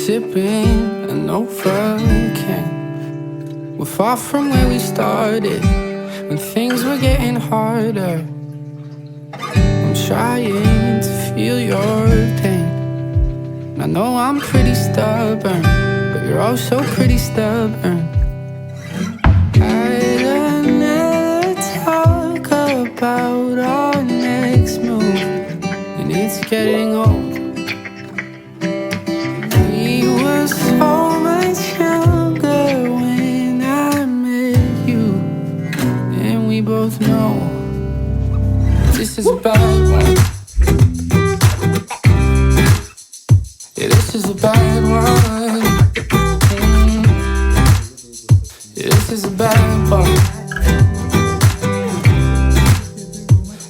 sipping an overcame. We're far from where we started, when things were getting harder. I'm trying to feel your pain. I know I'm pretty stubborn, but you're also pretty stubborn. I'd never talk about our next move, and it's getting old. We were so much younger when I met you, and we both know this is a bad one. Yeah, this is a bad one. Yeah, this is a bad one.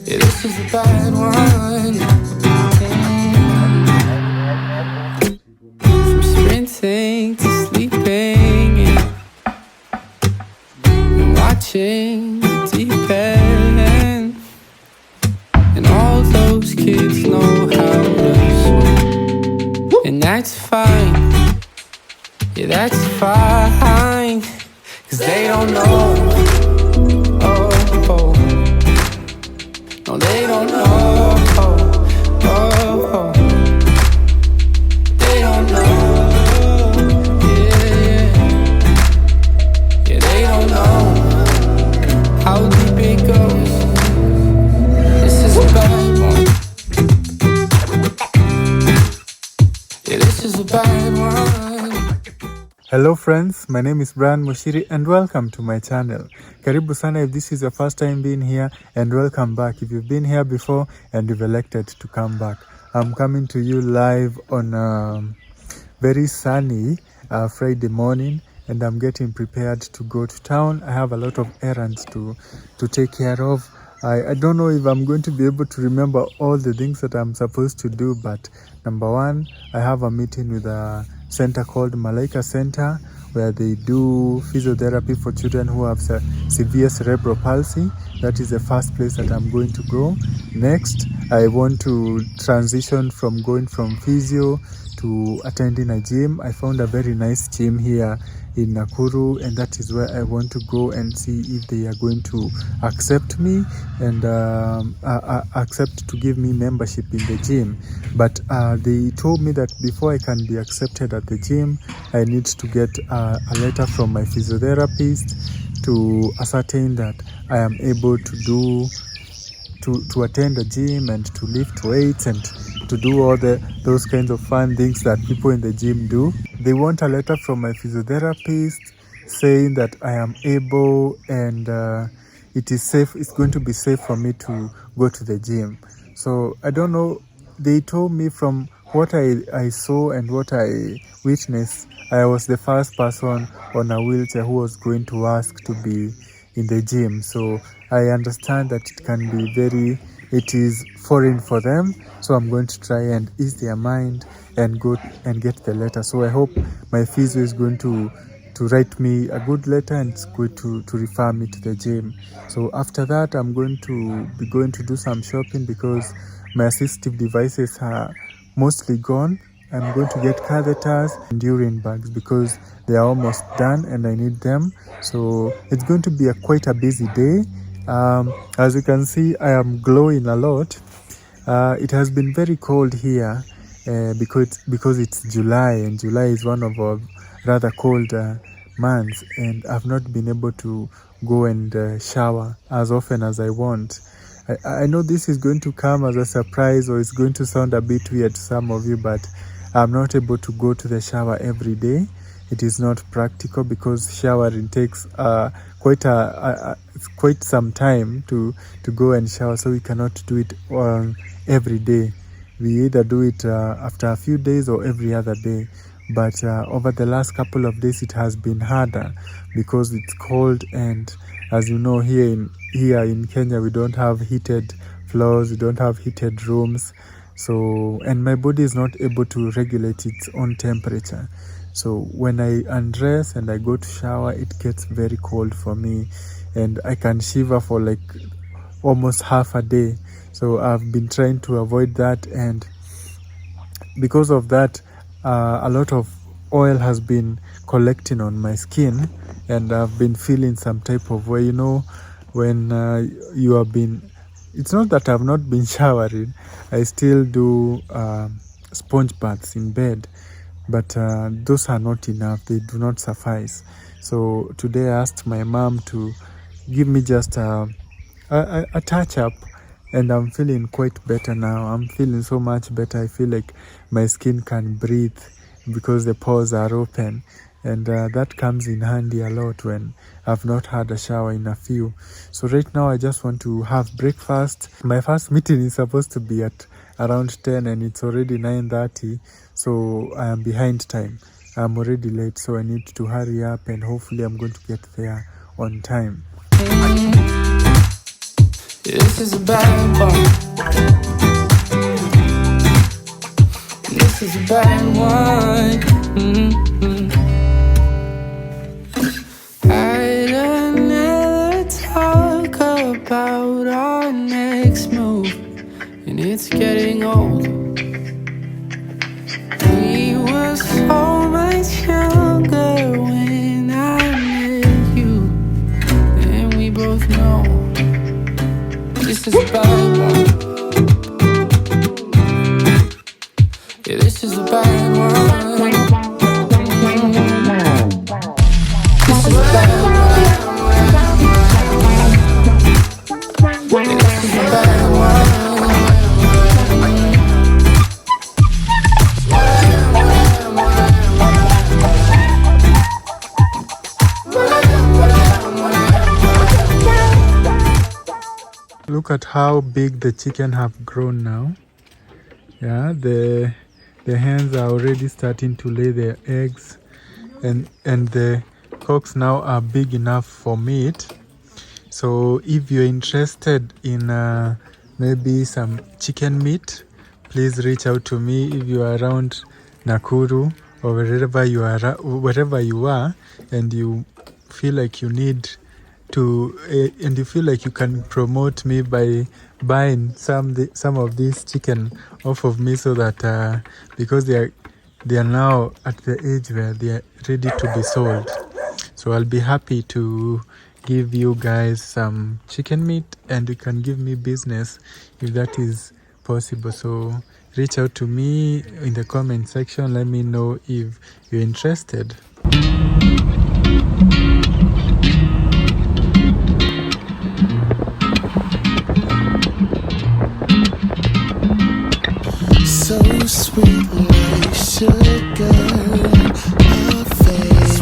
Yeah, this is a bad one. From sprinting to sleeping and watching the deep end. And all those kids know how to swim, and that's fine. Yeah, that's fine, 'cause they don't know. Oh, oh. No, they don't know. Oh, oh. They don't know. Yeah, yeah. Yeah, they don't know how deep it goes. This is a bad one. Yeah, this is a bad one. Hello friends, my name is Brian Mushiri and welcome to my channel. Karibu sana if this is your first time being here, and welcome back if you've been here before and you've elected to come back. I'm coming to you live on a very sunny Friday morning, and I'm getting prepared to go to town. I have a lot of errands to take care of. I don't know if I'm going to be able to remember all the things that I'm supposed to do, but number one, I have a meeting with a center called Malaika Center, where they do physiotherapy for children who have severe cerebral palsy. That is the first place that I'm going to go. Next, I want to transition from going from Physio to attending a gym. I found a very nice gym here in Nakuru, and that is where I want to go and see if they are going to accept me and accept to give me membership in the gym. But they told me that before I can be accepted at the gym, I need to get a letter from my physiotherapist to ascertain that I am able to to attend the gym and to lift weights and to do all those kinds of fun things that people in the gym do. They want a letter from my physiotherapist saying that I am able and it is safe. It's going to be safe for me to go to the gym. So I don't know. They told me from what I saw and what I witnessed, I was the first person on a wheelchair who was going to ask to be in the gym. So I understand that it is foreign for them. So I'm going to try and ease their mind and go and get the letter. So I hope my physio is going to write me a good letter and it's going to refer me to the gym. So after that, I'm going to be going to do some shopping because my assistive devices are mostly gone. I'm going to get catheters and urine bags because they are almost done and I need them. So it's going to be quite a busy day. As you can see, I am glowing a lot. It has been very cold here because it's July, and July is one of our rather cold months, and I've not been able to go and shower as often as I want. I know this is going to come as a surprise, or it's going to sound a bit weird to some of you, but I'm not able to go to the shower every day. It is not practical because showering takes quite some time to go and shower, so we cannot do it every day. We either do it after a few days or every other day. But over the last couple of days, it has been harder because it's cold, and as you know, here in Kenya, we don't have heated floors, we don't have heated rooms. So, and my body is not able to regulate its own temperature. So when I undress and I go to shower, it gets very cold for me, and I can shiver for like almost half a day. So I've been trying to avoid that, and because of that, a lot of oil has been collecting on my skin, and I've been feeling some type of way. You know, when you have been, it's not that I've not been showering. I still do sponge baths in bed, but those are not enough. They do not suffice. So today I asked my mom to give me just a touch up, and I'm feeling quite better now. I'm feeling so much better. I feel like my skin can breathe because the pores are open, and that comes in handy a lot when I've not had a shower in a few. So right now I just want to have breakfast. My first meeting is supposed to be at around 10 and it's already 9:30, so I am behind time. I'm already late, so I need to hurry up, and hopefully I'm going to get there on time. This is a bad one. This is a bad one. I'd never talk about our next move, and it's getting old. We were so much younger when I met you, and we both know this is a bad one. Yeah, this is a bad one. This is a bad one. Yeah, this is a bad one. Look at how big the chicken have grown now. Yeah, the hens are already starting to lay their eggs, and the cocks now are big enough for meat. So if you're interested in maybe some chicken meat, please reach out to me if you are around Nakuru or wherever you are, and you feel like you need to and you feel like you can promote me by buying some of this chicken off of me, so that because they are now at the age where they are ready to be sold. So I'll be happy to give you guys some chicken meat, and you can give me business if that is possible. So reach out to me in the comment section. Let me know if you're interested. So sweet like sugar in my face.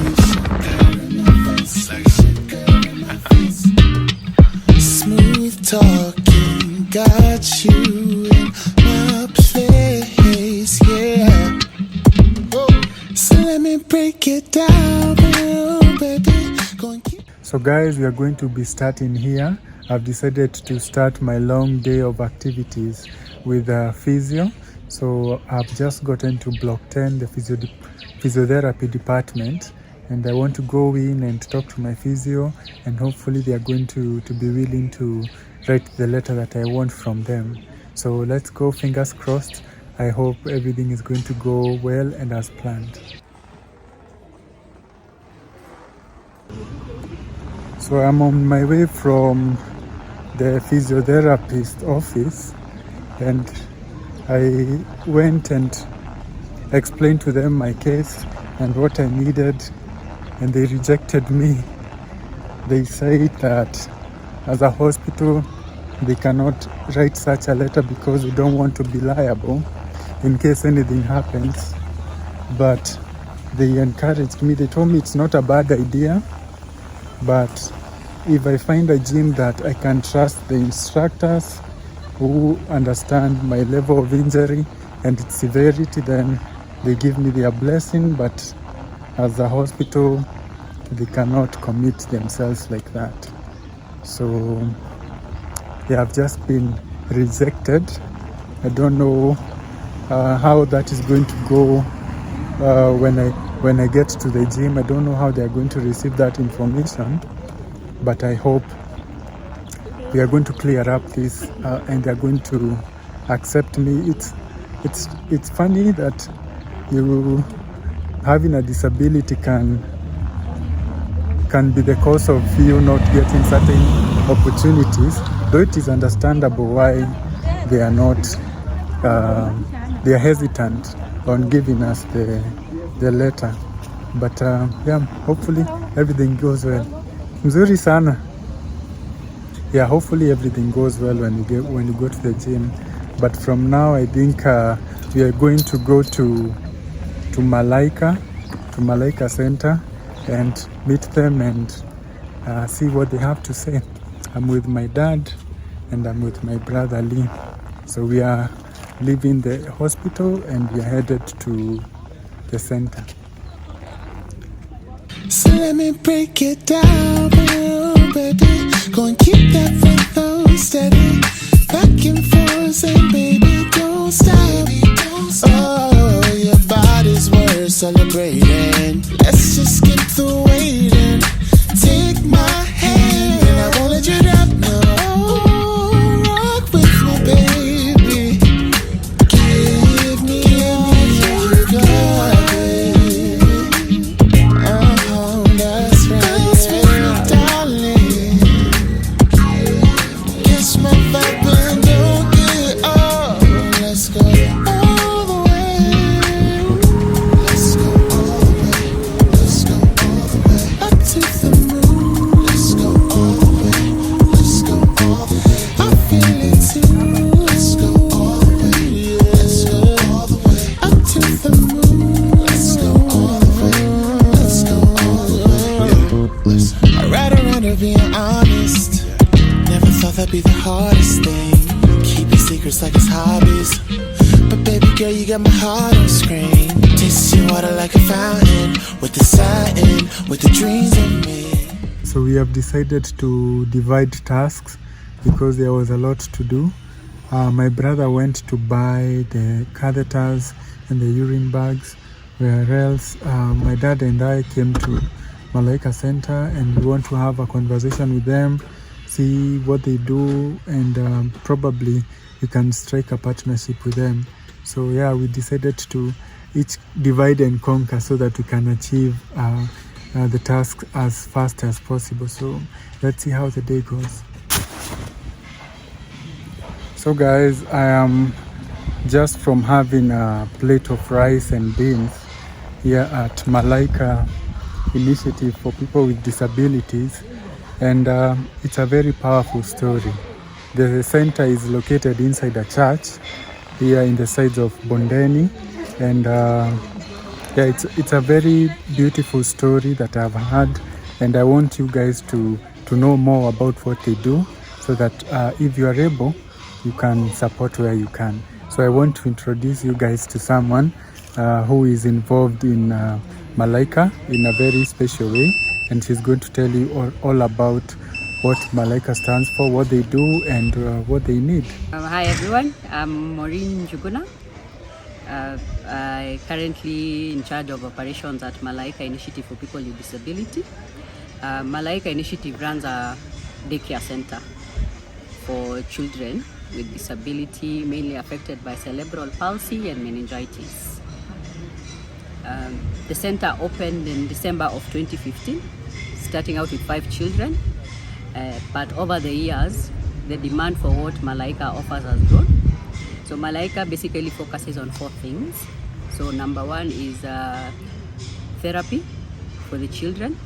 Smooth talking got you in my place, yeah. So let me break it down, baby. So guys, we are going to be starting here. I've decided to start my long day of activities with Physio. So I've just gotten to block 10, the physiotherapy department, and I want to go in and talk to my physio, and hopefully they are going to be willing to write the letter that I want from them. So let's go, fingers crossed. I hope everything is going to go well and as planned. So I'm on my way from the physiotherapist office, and I went and explained to them my case and what I needed, and they rejected me. They said that as a hospital they cannot write such a letter because they don't want to be liable in case anything happens. But they encouraged me. They told me it's not a bad idea, but if I find a gym that I can trust the instructors who understand my level of injury and its severity, then they give me their blessing. But as a hospital, they cannot commit themselves like that. So they have just been rejected. I don't know how that is going to go when I get to the gym. I don't know how they are going to receive that information, but I hope we are going to clear up this and they are going to accept me. It's funny that you having a disability can be the cause of you not getting certain opportunities, though it is understandable why they are not they are hesitant on giving us the letter, but yeah, hopefully everything goes well. Mzuri sana. Yeah, hopefully everything goes well when you go to the gym. But from now, I think we are going to go to Malaika Center and meet them and see what they have to say. I'm with my dad and I'm with my brother Lee. So we are leaving the hospital and we are headed to the center. So let me break it down for you, baby. Go and keep that rhythm steady. Back and forth, and baby, don't stop. Oh, your body's worth celebrating. Let's just get through waiting. Take my hand, and I won't let you down. No, rock with me, baby. Give me all you got. Be the hardest thing. Keep your secrets like it's hobbies. But baby girl, you got my heart on screen. Tasting water like a fountain. With the satin, with the dreams of me. So we have decided to divide tasks because there was a lot to do. My brother went to buy the catheters and the urine bags, whereas my dad and I came to Malaika Center and we want to have a conversation with them, see what they do, and probably we can strike a partnership with them. So yeah, we decided to each divide and conquer so that we can achieve the task as fast as possible. So let's see how the day goes. So guys, I am just from having a plate of rice and beans here at Malaika Initiative for People with Disabilities, and it's a very powerful story. The center is located inside a church here in the sides of Bondeni, and yeah, it's a very beautiful story that I've heard, and I want you guys to know more about what they do, so that if you are able, you can support where you can. So I want to introduce you guys to someone who is involved in Malaika in a very special way, and she's going to tell you all about what Malaika stands for, what they do, and what they need. Hi everyone, I'm Maureen Njuguna. I currently in charge of operations at Malaika Initiative for People with Disability. Malaika Initiative runs a daycare center for children with disability, mainly affected by cerebral palsy and meningitis. The center opened in December of 2015, starting out with 5 children. But over the years, the demand for what Malaika offers has grown. So Malaika basically focuses on 4 things. So number 1 is therapy for the children,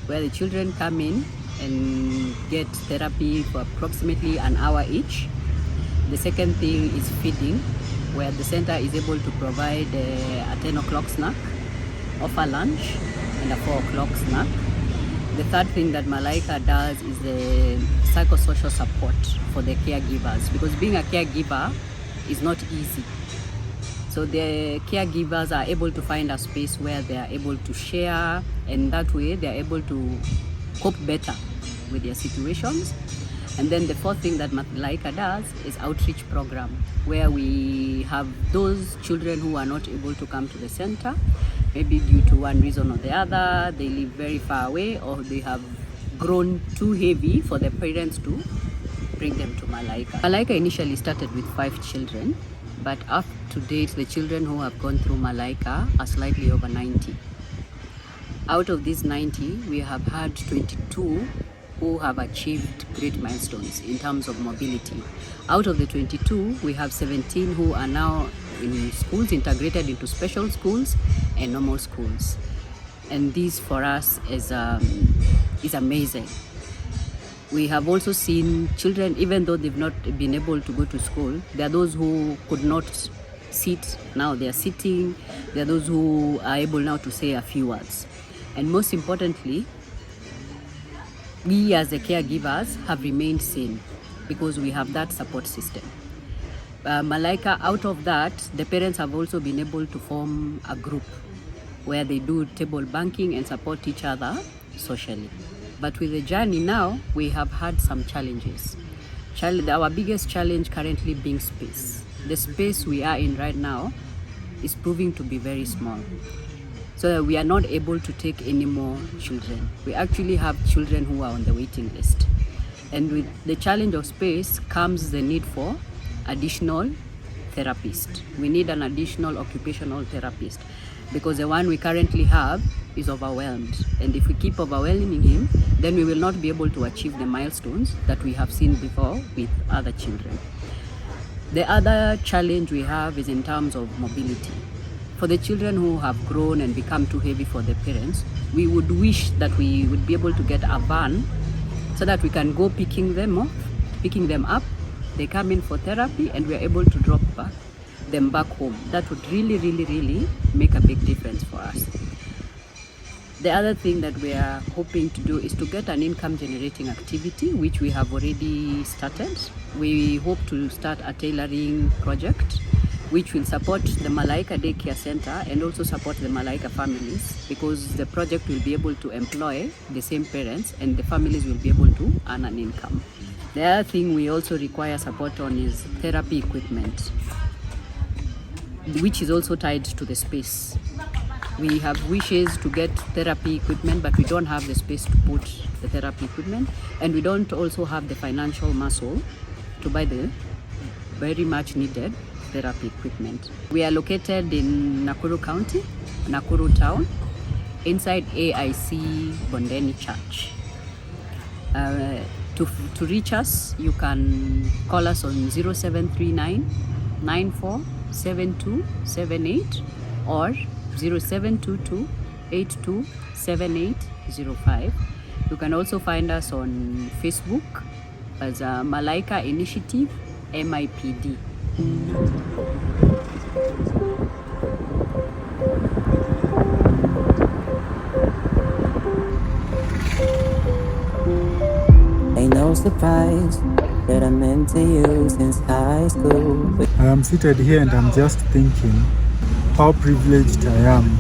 where the children come in and get therapy for approximately an hour each. The second thing is feeding, where the center is able to provide a 10 o'clock snack, offer lunch, and a 4 o'clock snack. The third thing that Malaika does is the psychosocial support for the caregivers, because being a caregiver is not easy. So the caregivers are able to find a space where they are able to share, and that way they are able to cope better with their situations. And then the fourth thing that Malaika does is outreach program, where we have those children who are not able to come to the center, maybe due to one reason or the other. They live very far away, or they have grown too heavy for the parents to bring them to Malaika. Malaika initially started with 5 children, but up to date, the children who have gone through Malaika are slightly over 90. Out of these 90, we have had 22 who have achieved great milestones in terms of mobility. Out of the 22, we have 17 who are now in schools, integrated into special schools and normal schools. And this for us is amazing. We have also seen children, even though they've not been able to go to school, there are those who could not sit, now they are sitting. There are those who are able now to say a few words. And most importantly, we as the caregivers have remained sane because we have that support system. Malaika, out of that, the parents have also been able to form a group where they do table banking and support each other socially. But with the journey now, we have had some challenges. Our biggest challenge currently being space. The space we are in right now is proving to be very small. So we are not able to take any more children. We actually have children who are on the waiting list. And with the challenge of space comes the need for additional therapist. We need an additional occupational therapist because the one we currently have is overwhelmed. And if we keep overwhelming him, then we will not be able to achieve the milestones that we have seen before with other children. The other challenge we have is in terms of mobility. For the children who have grown and become too heavy for their parents, we would wish that we would be able to get a van so that we can go picking them up. They come in for therapy and we are able to drop them back home. That would really make a big difference for us. The other thing that we are hoping to do is to get an income generating activity, which we have already started. We hope to start a tailoring project which will support the Malaika Daycare Center and also support the Malaika families, because the project will be able to employ the same parents and the families will be able to earn an income. The other thing we also require support on is therapy equipment, which is also tied to the space. We have wishes to get therapy equipment, but we don't have the space to put the therapy equipment, and we don't also have the financial muscle to buy the very much needed therapy equipment. We are located in Nakuru County, Nakuru Town, inside AIC Bondeni Church. To reach us, you can call us on 0739 947278 or 0722 827805. You can also find us on Facebook as Malaika Initiative MIPD. Ain't no surprise that I meant to you since high school. I am seated here and I'm just thinking how privileged I am.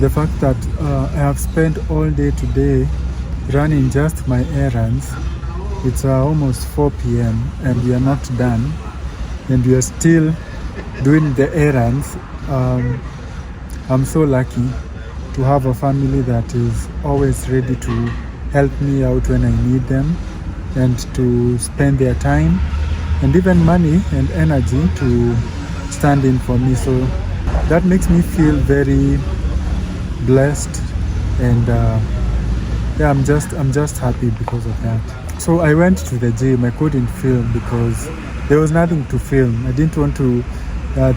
The fact that I have spent all day today running just my errands. It's almost 4 p.m. and we are not done, and we are still doing the errands. I'm so lucky to have a family that is always ready to help me out when I need them, and to spend their time and even money and energy to stand in for me. So that makes me feel very blessed, and yeah, I'm just happy because of that. So I went to the gym. I couldn't film because there was nothing to film. I didn't want to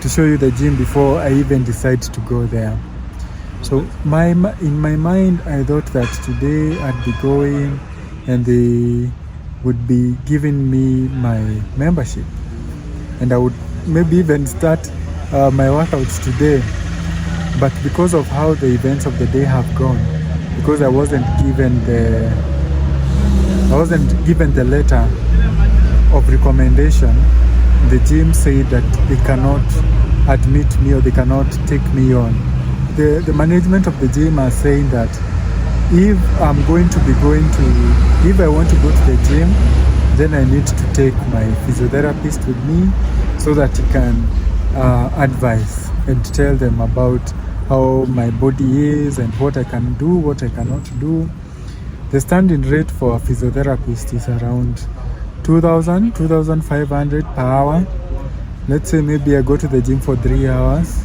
show you the gym before I even decide to go there. So in my mind, I thought that today I'd be going and they would be giving me my membership, and I would maybe even start my workouts today. But because of how the events of the day have gone, because I wasn't given the letter of recommendation, the gym said that they cannot admit me or they cannot take me on. The management of the gym are saying that if I want to go to the gym, then I need to take my physiotherapist with me so that he can advise and tell them about how my body is and what I can do, what I cannot do. The standing rate for a physiotherapist is around 2,500 per hour, Let's say maybe I go to the gym for 3 hours.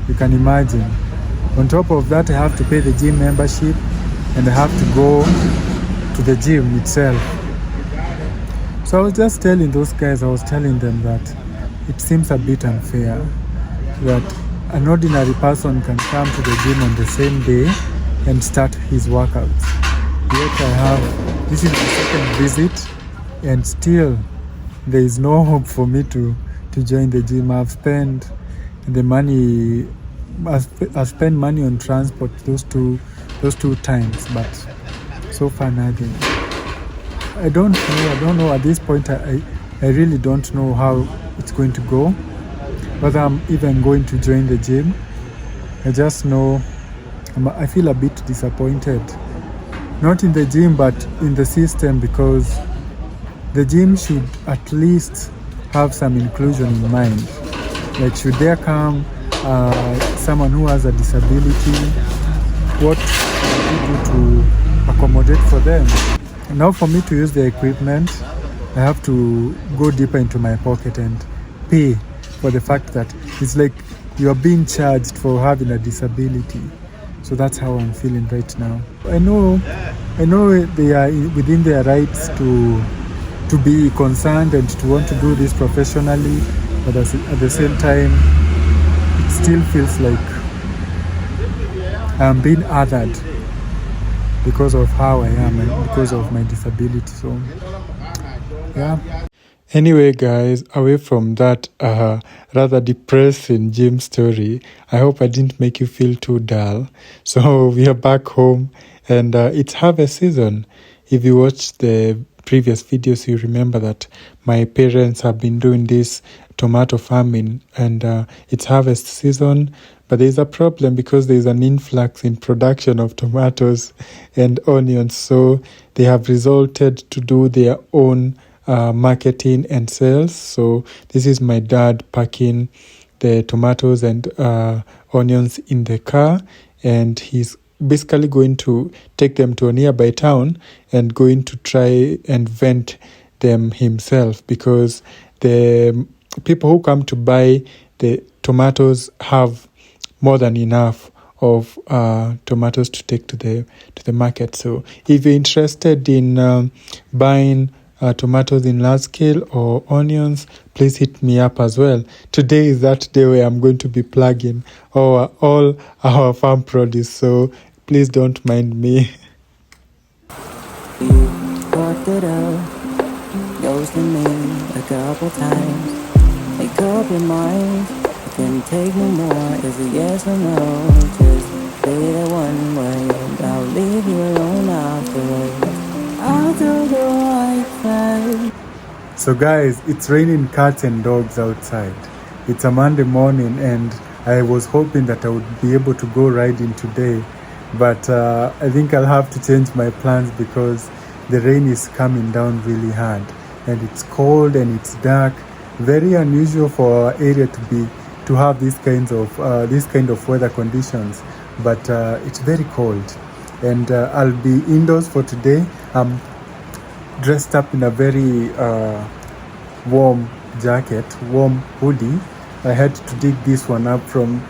You can imagine. On top of that, I have to pay the gym membership and I have to go to the gym itself. So I was just telling those guys, I was telling them that it seems a bit unfair that an ordinary person can come to the gym on the same day and start his workouts. Yet this is the second visit and still there is no hope for me to join the gym. I've spent the money, I've spent money on transport those two times, but so far nothing. I don't know at this point. I really don't know how it's going to go, whether I'm even going to join the gym. I just know I feel a bit disappointed, not in the gym but in the system, because the gym should at least have some inclusion in mind. Like, should there come someone who has a disability, what do you do to accommodate for them? Now for me to use the equipment, I have to go deeper into my pocket and pay for the fact that it's like you are being charged for having a disability. So that's how I'm feeling right now. I know they are within their rights to be concerned and to want to do this professionally, but at the same time, it still feels like I'm being othered because of how I am and because of my disability. So yeah. Anyway, guys, away from that rather depressing gym story, I hope I didn't make you feel too dull. So we are back home and it's harvest season. If you watched the previous videos, you remember that my parents have been doing this tomato farming and it's harvest season, but there's a problem because there's an influx in production of tomatoes and onions. So they have resulted to do their own marketing and sales. So this is my dad packing the tomatoes and onions in the car, and he's basically going to take them to a nearby town and going to try and vent them himself, because the people who come to buy the tomatoes have more than enough of tomatoes to take to the market. So if you're interested in buying tomatoes in large scale or onions, please hit me up as well. Today is that day where I'm going to be plugging all our farm produce, so please don't mind me. You fucked it up, ghosted me a couple times. Make up your mind, I can't take no more. Is it yes or no? Just say that one word and I'll leave you alone afterwards. I'll do the right thing. So guys, it's raining cats and dogs outside. It's a Monday morning and I was hoping that I would be able to go riding today, but I think I'll have to change my plans because the rain is coming down really hard and it's cold and it's dark. Very unusual for our area to have this kind of weather conditions, but it's very cold and I'll be indoors for today. I'm dressed up in a very warm jacket, warm hoodie. I had to dig this one up from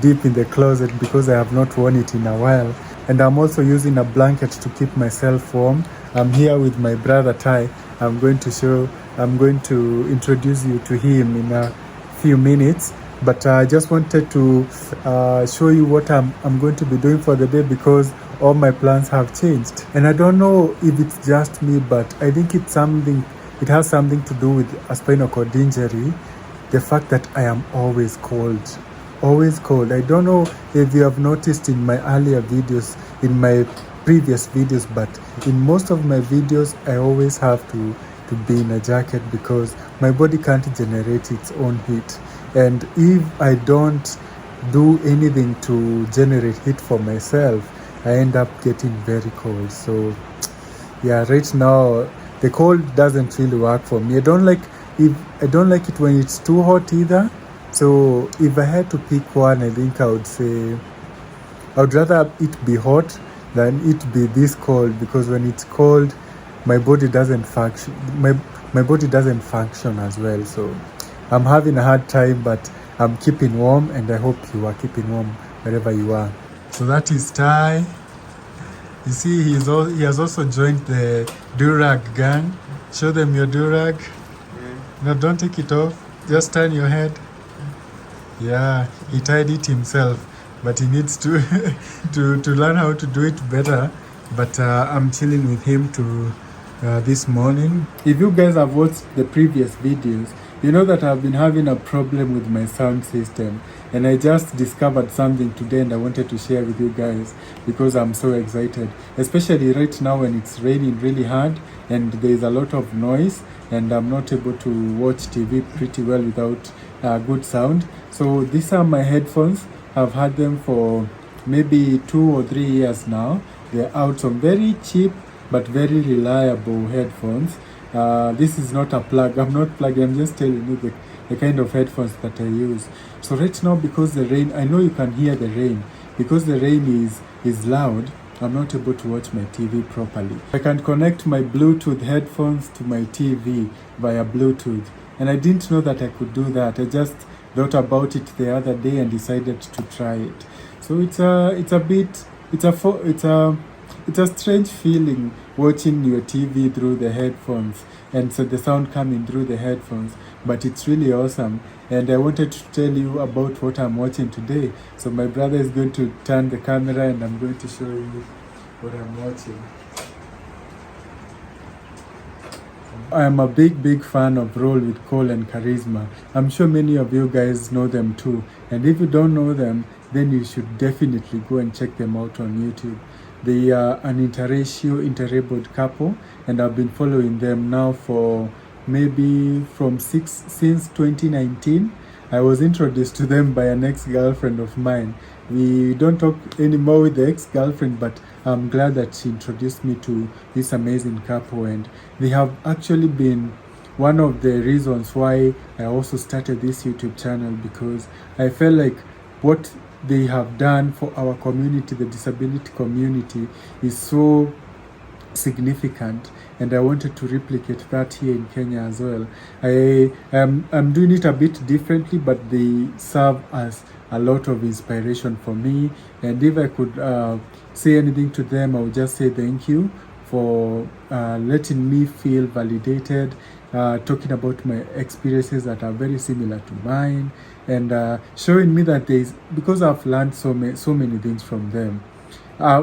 deep in the closet because I have not worn it in a while, and I'm also using a blanket to keep myself warm. I'm here with my brother Ty. I'm going to introduce you to him in a few minutes, but I just wanted to show you what I'm going to be doing for the day, because all my plans have changed. And I don't know if it's just me, but I think it has something to do with a spinal cord injury. The fact that I am always cold. I don't know if you have noticed in my earlier videos, in my previous videos, but in most of my videos, I always have to be in a jacket because my body can't generate its own heat. And if I don't do anything to generate heat for myself, I end up getting very cold. So yeah, right now the cold doesn't really work for me. I don't like it when it's too hot either. So if I had to pick one, I think I would rather it be hot than it be this cold, because when it's cold, my body doesn't function. My body doesn't function as well. So I'm having a hard time, but I'm keeping warm, and I hope you are keeping warm wherever you are. So that is Ty. You see, he has also joined the durag gang. Show them your durag. No, don't take it off. Just turn your head. Yeah, he tied it himself, but he needs to to learn how to do it better. But I'm chilling with him this morning. If you guys have watched the previous videos, you know that I've been having a problem with my sound system, and I just discovered something today, and I wanted to share with you guys because I'm so excited, especially right now when it's raining really hard and there's a lot of noise, and I'm not able to watch TV pretty well without good sound. So these are my headphones. I've had them for maybe 2 or 3 years now. They're out, some very cheap but very reliable headphones. This is not a plug. I'm not plugging. I'm just telling you the kind of headphones that I use. So right now, because the rain, I know you can hear the rain. Because the rain is loud, I'm not able to watch my TV properly. I can connect my Bluetooth headphones to my TV via Bluetooth, and I didn't know that I could do that. I just thought about it the other day and decided to try it. So it's a strange feeling watching your TV through the headphones, and so the sound coming through the headphones, but it's really awesome. And I wanted to tell you about what I'm watching today. So my brother is going to turn the camera and I'm going to show you what I'm watching. I am a big fan of Roll with Cole and Charisma. I'm sure many of you guys know them too. And if you don't know them, then you should definitely go and check them out on YouTube. They are an interracial, interrabled couple, and I've been following them now for maybe since 2019. I was introduced to them by an ex-girlfriend of mine. We don't talk anymore with the ex-girlfriend, but I'm glad that she introduced me to this amazing couple, and they have actually been one of the reasons why I also started this YouTube channel, because I felt like what they have done for our community, the disability community, is so significant, and I wanted to replicate that here in Kenya as well. I'm doing it a bit differently, but they serve as a lot of inspiration for me. And if I could say anything to them, I would just say thank you for letting me feel validated, talking about my experiences that are very similar to mine, and showing me that because I've learned so many things from them.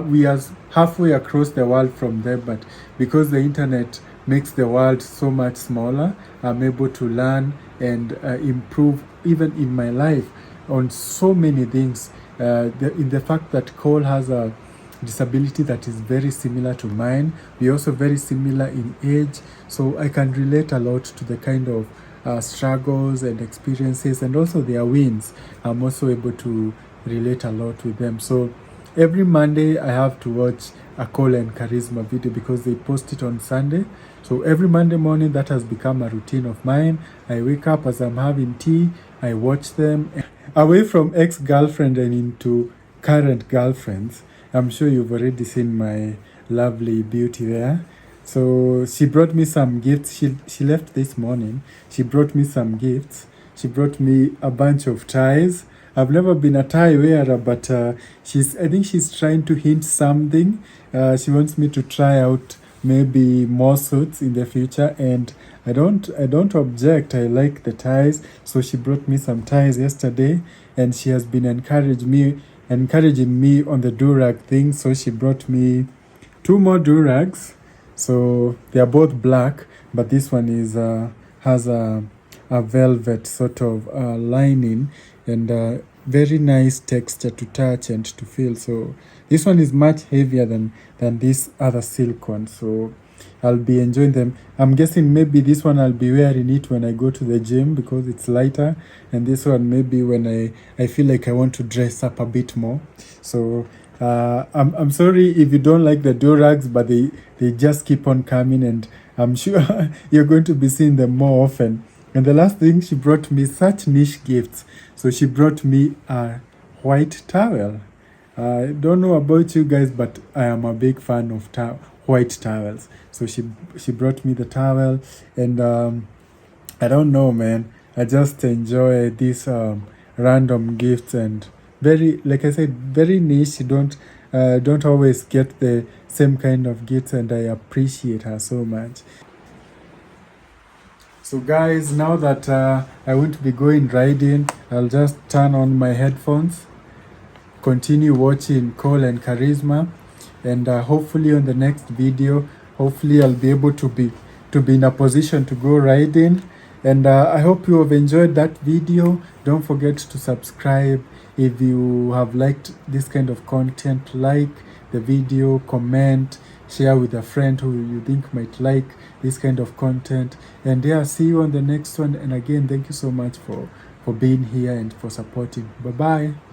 We are halfway across the world from them, but because the internet makes the world so much smaller, I'm able to learn and improve even in my life on so many things. In the fact that Cole has a disability that is very similar to mine, we're also very similar in age, so I can relate a lot to the kind of struggles and experiences, and also their wins. I'm also able to relate a lot with them. So every Monday I have to watch a Cole and Charisma video because they post it on Sunday. So every Monday morning, that has become a routine of mine. I wake up as I'm having tea, I watch them. Away from ex-girlfriend and into current girlfriends, I'm sure you've already seen my lovely beauty there. So she brought me some gifts. She left this morning. She brought me some gifts. She brought me a bunch of ties. I've never been a tie wearer, but I think she's trying to hint something. She wants me to try out maybe more suits in the future, and I don't object. I like the ties. So she brought me some ties yesterday, and she has been encouraging me on the durag thing. So she brought me 2 more durags. So they are both black, but this one has a velvet sort of lining, and very nice texture to touch and to feel. So this one is much heavier than this other silk one, so I'll be enjoying them. I'm guessing maybe this one I'll be wearing it when I go to the gym because it's lighter, and this one maybe when I feel like I want to dress up a bit more. So I'm sorry if you don't like the durags, but they just keep on coming, and I'm sure you're going to be seeing them more often. And the last thing, she brought me such niche gifts. So she brought me a white towel. I don't know about you guys, but I am a big fan of white towels. So she brought me the towel, and I don't know, man. I just enjoy these random gifts, and very, like I said, very niche. Don't always get the same kind of gifts, and I appreciate her so much. So guys, now that I won't be going riding, I'll just turn on my headphones, continue watching Cole and Charisma, and hopefully on the next video, hopefully I'll be able to be in a position to go riding. And I hope you have enjoyed that video. Don't forget to subscribe if you have liked this kind of content. Like the video, comment, share with a friend who you think might like this kind of content. And yeah, see you on the next one. And again, thank you so much for being here and for supporting. Bye bye.